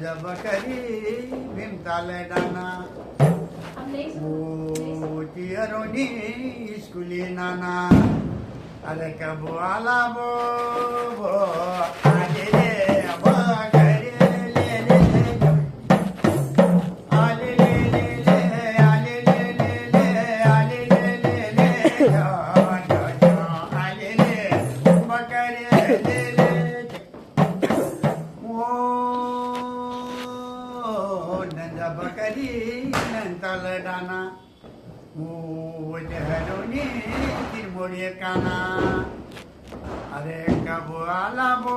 नंद बकरी भीमताल डाना ओ चियरोनी स्कूली नाना अरे कब आला बो आले रे बकरी ले आले ले आले ले आले ले आले ले बकरी ले नंद बकरी नंतल डाना हरोनी तिरमोड़ी काना अरे कब आला बो